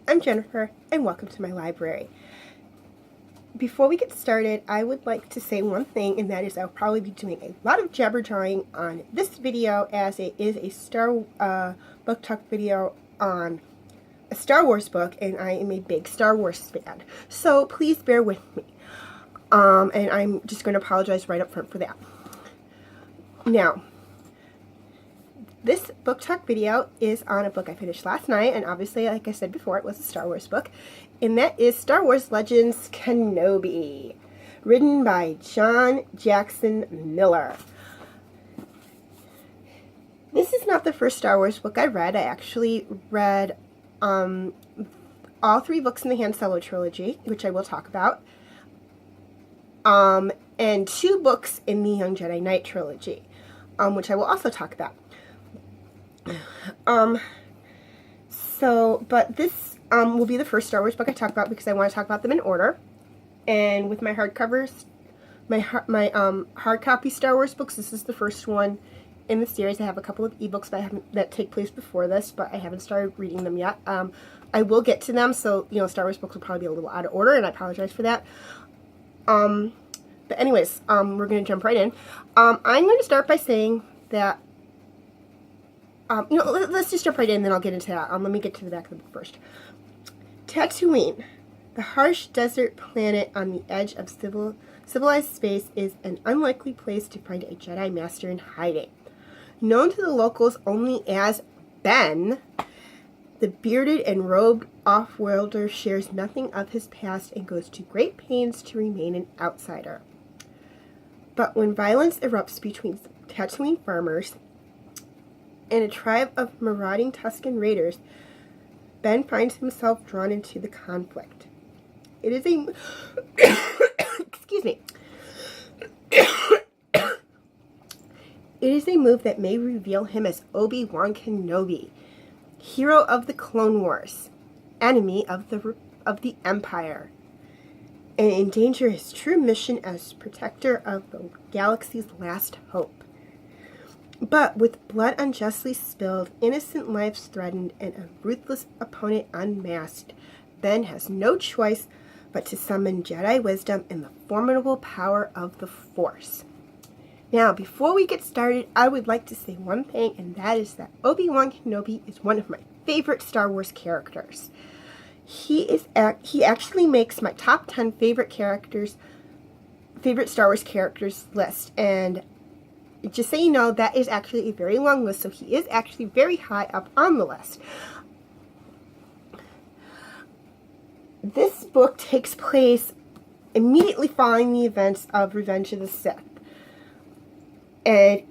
I'm Jennifer, and welcome to my library. Before we get started, I would like to say one thing, and that is I'll probably be doing a lot of jabber jawing on this video, as it is a book talk video on a Star Wars book, and I am a big Star Wars fan. So please bear with me. And I'm just going to apologize right up front for that. Now, this book talk video is on a book I finished last night, and obviously, like I said before, it was a Star Wars book, and that is Star Wars Legends Kenobi, written by John Jackson Miller. This is not the first Star Wars book I read. I actually read all three books in the Han Solo trilogy, which I will talk about, and two books in the Young Jedi Knight trilogy, which I will also talk about. But this will be the first Star Wars book I talk about because I want to talk about them in order. And with my hardcovers, my hard copy Star Wars books, this is the first one in the series. I have a couple of ebooks that take place before this, but I haven't started reading them yet. I will get to them, so Star Wars books will probably be a little out of order, and I apologize for that. But anyways, we're going to jump right in. I'm going to start by saying that let's just jump right in, and then I'll get into that. Let me get to the back of the book first. Tatooine, the harsh desert planet on the edge of civilized space, is an unlikely place to find a Jedi Master in hiding. Known to the locals only as Ben, the bearded and robed off-worlder shares nothing of his past and goes to great pains to remain an outsider. But when violence erupts between Tatooine farmers and a tribe of marauding Tusken raiders, Ben finds himself drawn into the conflict. It is a excuse me. It is a move that may reveal him as Obi-Wan Kenobi, hero of the Clone Wars, enemy of the Empire, and endanger his true mission as protector of the galaxy's last hope. But with blood unjustly spilled, innocent lives threatened, and a ruthless opponent unmasked, Ben has no choice but to summon Jedi wisdom and the formidable power of the Force. Now, before we get started, I would like to say one thing, and that is that Obi-Wan Kenobi is one of my favorite Star Wars characters. He actually makes my top 10 favorite Star Wars characters list, and just so you know, that is actually a very long list, so he is actually very high up on the list. This book takes place immediately following the events of Revenge of the Sith. And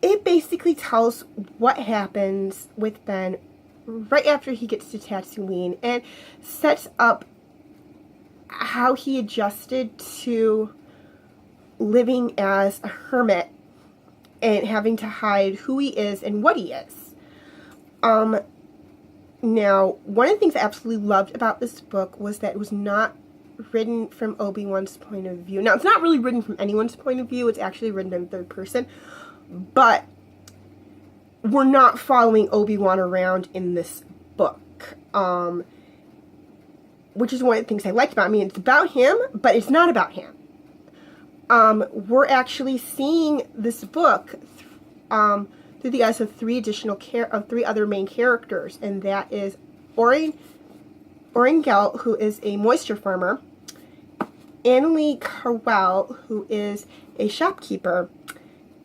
it basically tells what happens with Ben right after he gets to Tatooine and sets up how he adjusted to living as a hermit and having to hide who he is and what he is. Now, one of the things I absolutely loved about this book was that it was not written from Obi-Wan's point of view. Now, it's not really written from anyone's point of view. It's actually written in third person. But we're not following Obi-Wan around in this book. Which is one of the things I liked about it. I mean, it's about him, but it's not about him. We're actually seeing this book through the eyes of three other main characters, and that is Oren Gelt, who is a moisture farmer, Annalie Carwell, who is a shopkeeper,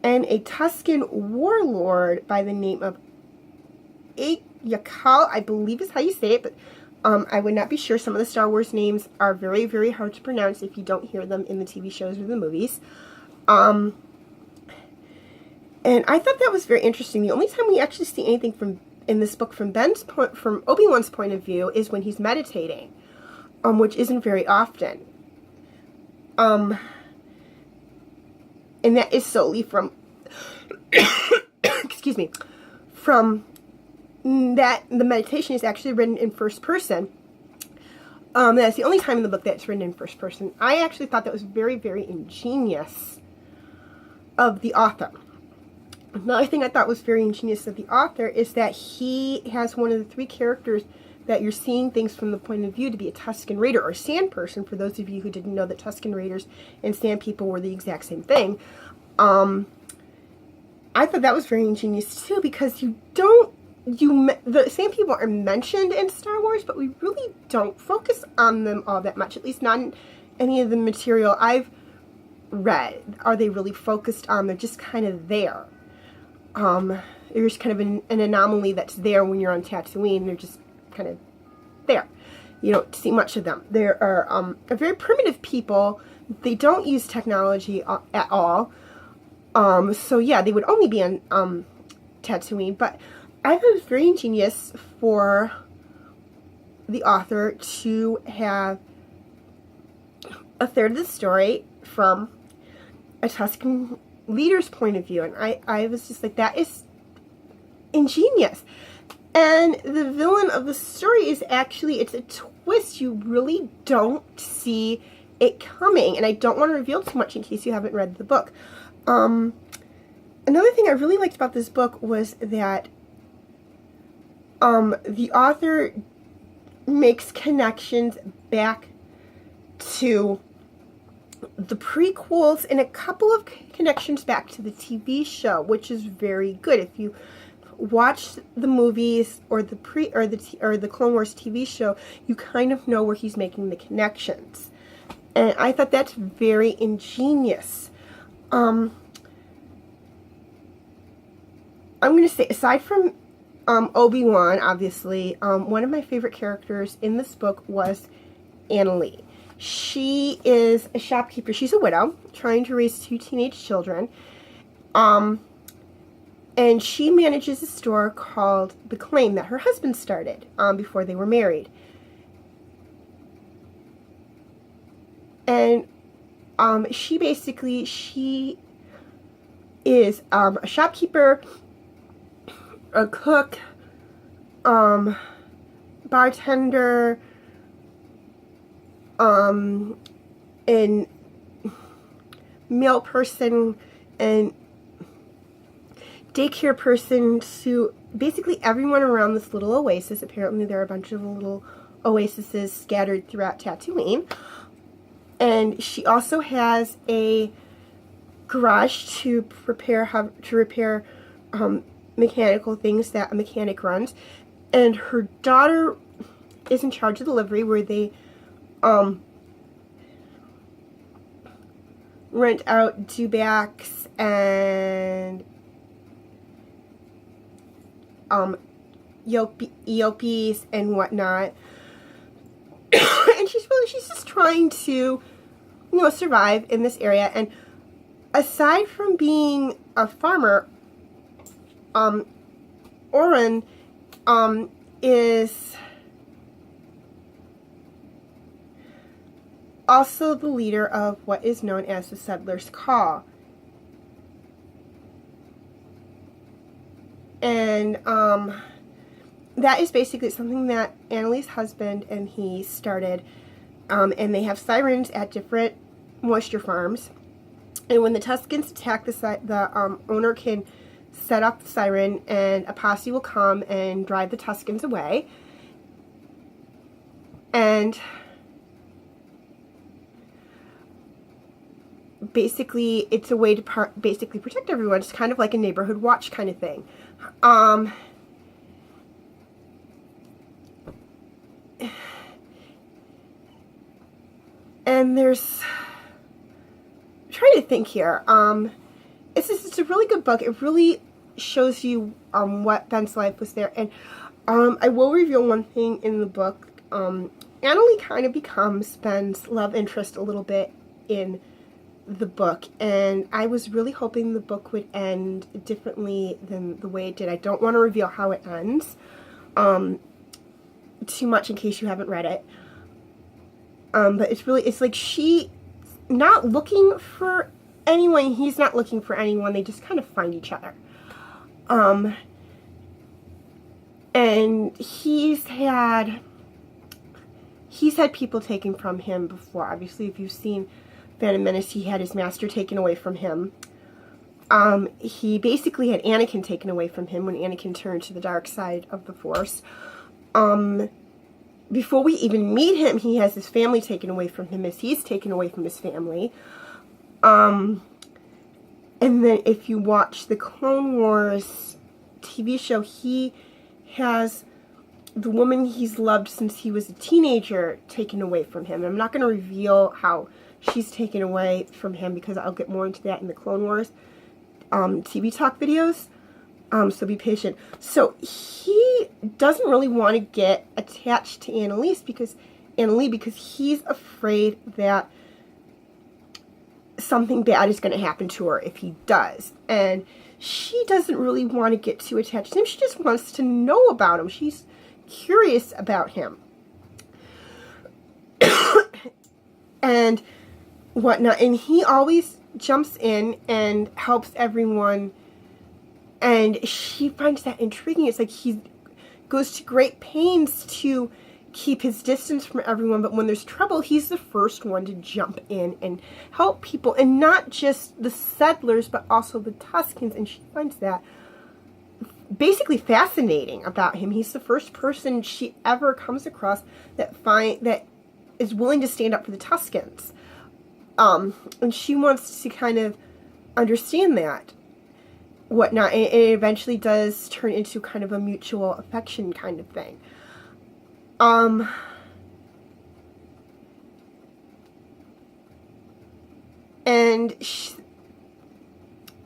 and a Tusken warlord by the name of Yakal, I believe is how you say it, but I would not be sure. Some of the Star Wars names are very, very hard to pronounce if you don't hear them in the TV shows or the movies. And I thought that was very interesting. The only time we actually see anything in this book from Obi-Wan's point of view is when he's meditating, which isn't very often. And that is solely from excuse me, from that the meditation is actually written in first person. That's the only time in the book that it's written in first person. I actually thought that was very, very ingenious of the author. Another thing I thought was very ingenious of the author is that he has one of the three characters that you're seeing things from the point of view to be a Tusken Raider or Sand Person, for those of you who didn't know that Tusken Raiders and Sand People were the exact same thing. I thought that was very ingenious too, because the Sand People are mentioned in Star Wars, but we really don't focus on them all that much, at least not in any of the material I've read. Are they really focused on? They're just kind of there. There's kind of an anomaly that's there when you're on Tatooine. They're just kind of there. You don't see much of them. They are a very primitive people. They don't use technology at all. So yeah, they would only be on Tatooine. But I thought it was very ingenious for the author to have a third of the story from a Tusken leader's point of view. And I was just like, that is ingenious. And the villain of the story is actually, it's a twist. You really don't see it coming. And I don't want to reveal too much in case you haven't read the book. Another thing I really liked about this book was that the author makes connections back to the prequels and a couple of connections back to the TV show, which is very good. If you watch the movies or the Clone Wars TV show, you kind of know where he's making the connections, and I thought that's very ingenious. I'm going to say, aside from Obi-Wan, obviously, one of my favorite characters in this book was Annalee. She is a shopkeeper. She's a widow trying to raise 2 teenage children. And she manages a store called The Claim that her husband started before they were married. And she is a shopkeeper, a cook, bartender, and meal person, and daycare person to basically everyone around this little oasis. Apparently there are a bunch of little oases scattered throughout Tatooine. And she also has a garage to repair mechanical things that a mechanic runs. And her daughter is in charge of the livery, where they rent out dewbacks and Eopies and whatnot. And she's just trying to, survive in this area. And aside from being a farmer, Oren is also the leader of what is known as the Settler's Call. And that is basically something that Annalee's husband and he started. And they have sirens at different moisture farms. And when the Tuskens attack, the owner can set up the siren, and a posse will come and drive the Tuskens away. And basically, it's a way to basically protect everyone. It's kind of like a neighborhood watch kind of thing. And there's, I'm trying to think here. It's a really good book. It really shows you what Ben's life was there. And I will reveal one thing in the book. Annalee kind of becomes Ben's love interest a little bit in the book, and I was really hoping the book would end differently than the way it did. I don't want to reveal how it ends too much in case you haven't read it. But it's like she not looking for anyone, he's not looking for anyone, they just kind of find each other. And he's had people taken from him before. Obviously, if you've seen Phantom Menace, he had his master taken away from him. He basically had Anakin taken away from him when Anakin turned to the dark side of the Force. before we even meet him, he has his family taken away from him as he's taken away from his family. And then if you watch the Clone Wars TV show, he has the woman he's loved since he was a teenager taken away from him. I'm not going to reveal how she's taken away from him because I'll get more into that in the Clone Wars TV talk videos. So be patient. So he doesn't really want to get attached to Annalise because he's afraid that something bad is going to happen to her if he does. And she doesn't really want to get too attached to him. She just wants to know about him. She's curious about him. And whatnot. And he always jumps in and helps everyone. And she finds that intriguing. It's like he goes to great pains to keep his distance from everyone, but when there's trouble, he's the first one to jump in and help people. And not just the settlers, but also the Tuskens. And she finds that basically fascinating about him. He's the first person she ever comes across that is willing to stand up for the Tuskens. And she wants to kind of understand that. Whatnot, and it eventually does turn into kind of a mutual affection kind of thing. And she,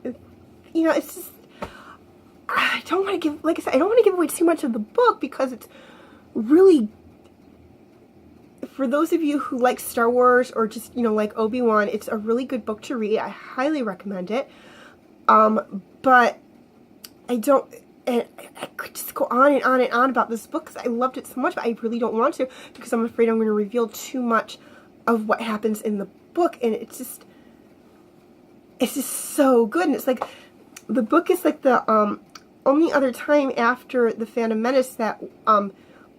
it's just, I don't want to give, like I said, I don't want to give away too much of the book because it's really, for those of you who like Star Wars or just, like Obi-Wan, it's a really good book to read. I highly recommend it. But I could just go on and on and on about this book because I loved it so much, but I really don't want to because I'm afraid I'm going to reveal too much of what happens in the book. And it's just so good. And it's like, the book is like the, only other time after the Phantom Menace that,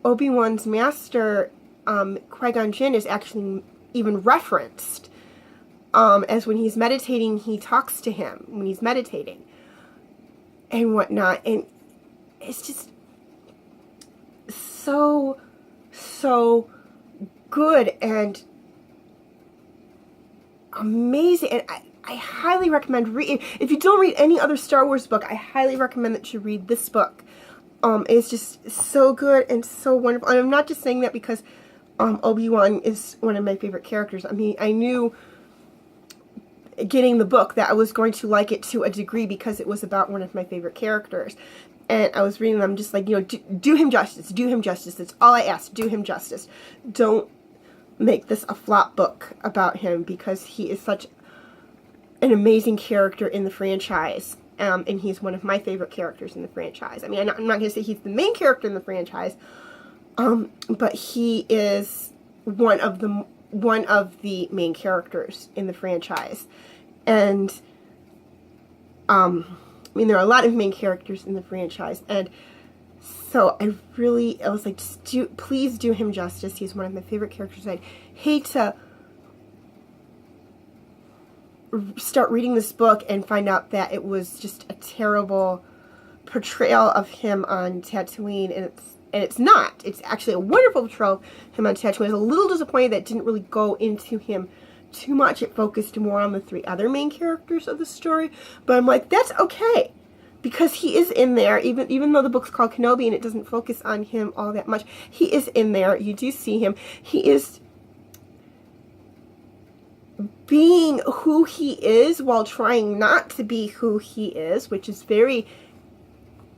Obi-Wan's master, Qui-Gon Jinn, is actually even referenced. As when he's meditating, he talks to him when he's meditating and whatnot. And it's just so good and amazing. And I highly recommend reading. If you don't read any other Star Wars book, I highly recommend that you read this book. It's just so good and so wonderful. And I'm not just saying that because Obi-Wan is one of my favorite characters. I mean, I knew getting the book that I was going to like it to a degree because it was about one of my favorite characters. And I was reading them just like, do him justice. Do him justice. That's all I ask. Do him justice. Don't make this a flop book about him because he is such an amazing character in the franchise. And he's one of my favorite characters in the franchise. I mean, I'm not going to say he's the main character in the franchise, but he is one of the main characters in the franchise. And I mean, there are a lot of main characters in the franchise, and so I was like, please do him justice. He's one of my favorite characters. I'd hate to start reading this book and find out that it was just a terrible portrayal of him on Tatooine, and it's not. It's actually a wonderful portrayal of him on Tatooine. I was a little disappointed that it didn't really go into him too much. It focused more on the three other main characters of the story. But I'm like, that's okay. Because he is in there, even though the book's called Kenobi and it doesn't focus on him all that much. He is in there. You do see him. He is being who he is while trying not to be who he is, which is very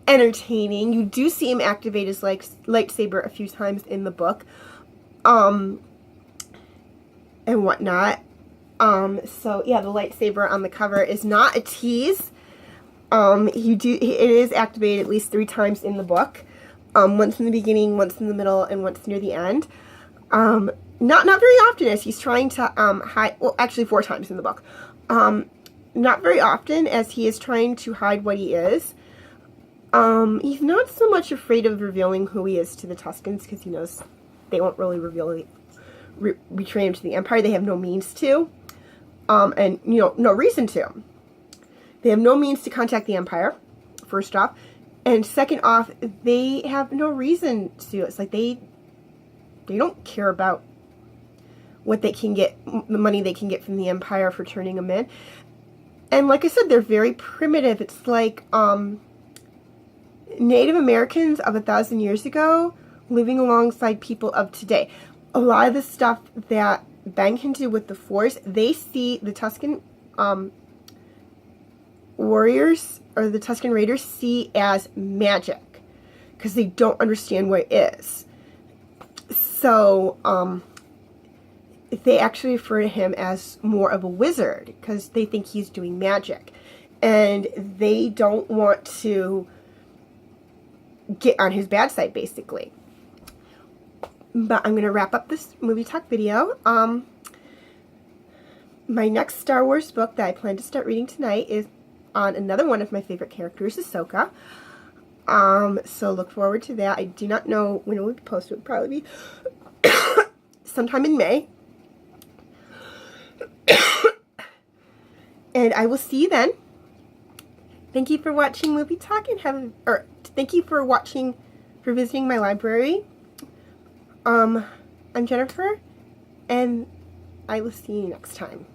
entertaining. You do see him activate his lightsaber a few times in the book, and whatnot. So yeah, the lightsaber on the cover is not a tease. It is activated at least 3 times in the book. Once in the beginning, once in the middle, and once near the end. Not very often as he's trying to hide. Well, actually 4 times in the book. Not very often as he is trying to hide what he is. He's not so much afraid of revealing who he is to the Tuskens because he knows they won't really betray him to the Empire. They have no means to, and no reason to. They have no means to contact the Empire, first off, and second off, they have no reason to. It's like they They don't care about what they can get, the money they can get from the Empire for turning them in. And like I said, they're very primitive. It's like Native Americans of 1,000 years ago living alongside people of today. A lot of the stuff that Ben can do with the Force, they see the Tusken warriors or the Tusken Raiders see as magic because they don't understand what it is. So they actually refer to him as more of a wizard because they think he's doing magic, and they don't want to get on his bad side, basically. But I'm going to wrap up this movie talk video. My next Star Wars book that I plan to start reading tonight is on another one of my favorite characters, Ahsoka. So look forward to that. I do not know when it will be posted. It will probably be sometime in May. And I will see you then. Thank you for watching Movie Talk, and thank you for visiting my library. I'm Jennifer, and I will see you next time.